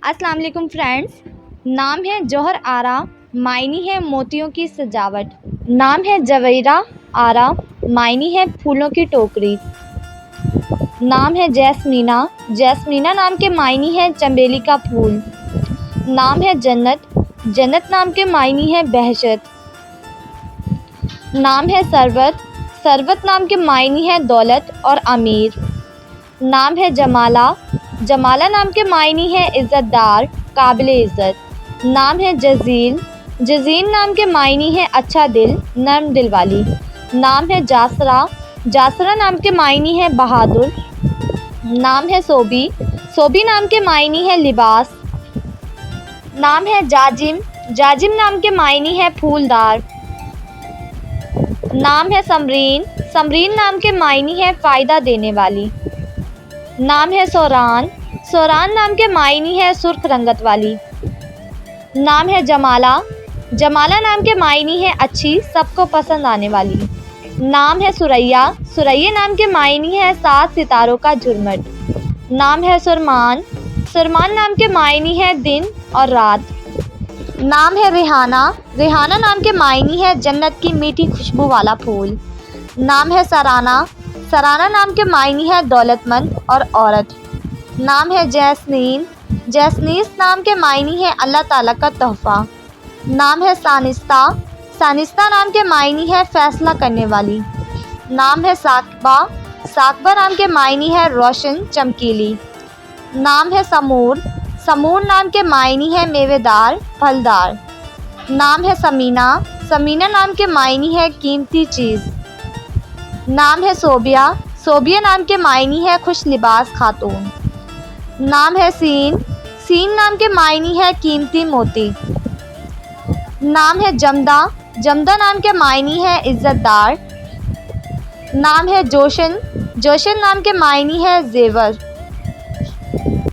अस्सलाम वालेकुम फ्रेंड्स। नाम है जौहर आरा, मायनी है मोतियों की सजावट। नाम है जवेरा आरा, मायनी है फूलों की टोकरी। नाम है जैस्मीना, जैस्मीना नाम के मायनी है चमेली का फूल। नाम है जन्नत, जन्नत नाम के मायनी है बहशत। नाम है सरवत, सरवत नाम के मायनी है दौलत और अमीर। नाम है जमाला, जमाला नाम के मायनी है इज़्ज़तदार, काबिले इज़्ज़त। नाम है जज़ील, जज़ील नाम के मायनी है अच्छा दिल, नर्म दिल वाली। नाम है जासरा, जासरा नाम के मायनी है बहादुर। नाम है सोबी, सोबी नाम के मायनी है लिबास। नाम है जाजिम, जाजिम नाम के मायनी है फूलदार। नाम है समरीन, समरीन नाम के मायनी है फ़ायदा देने वाली। नाम है सोरान, सोरान नाम के मायनी है सुर्ख रंगत वाली। नाम है जमाला, जमाला नाम के मायनी है अच्छी, सबको पसंद आने वाली। नाम है सुरैया, सुरैया नाम के मायनी है 7 सितारों का झुरमट। नाम है सुरमान, सुरमान नाम के मायनी है दिन और रात। नाम है रिहाना, रिहाना नाम के मायनी है जन्नत की मीठी खुशबू वाला फूल। नाम है सराना, सराना नाम के मायनी है दौलतमंद और औरत। नाम है जैस्नीन, जैस्नीस नाम के मायनी है अल्लाह ताला का तोहफ़ा। नाम है सानिस्ता, सानिस्ता नाम के मायनी है फ़ैसला करने वाली। नाम है साकबा, साकबा नाम के मायनी है रोशन चमकीली। नाम है समूर, समूर नाम के मायनी है मेवेदार फलदार। नाम है समीना, समीना नाम के मायनी है कीमती चीज़। नाम है सोबिया, सोबिया नाम के मायनी है खुश लिबास खातून। नाम है सीन, सीन नाम के मायनी है कीमती मोती। नाम है जमदा, जमदा नाम के मायनी है इज़्ज़तदार। नाम है जोशन, जोशन नाम के मायनी है जेवर।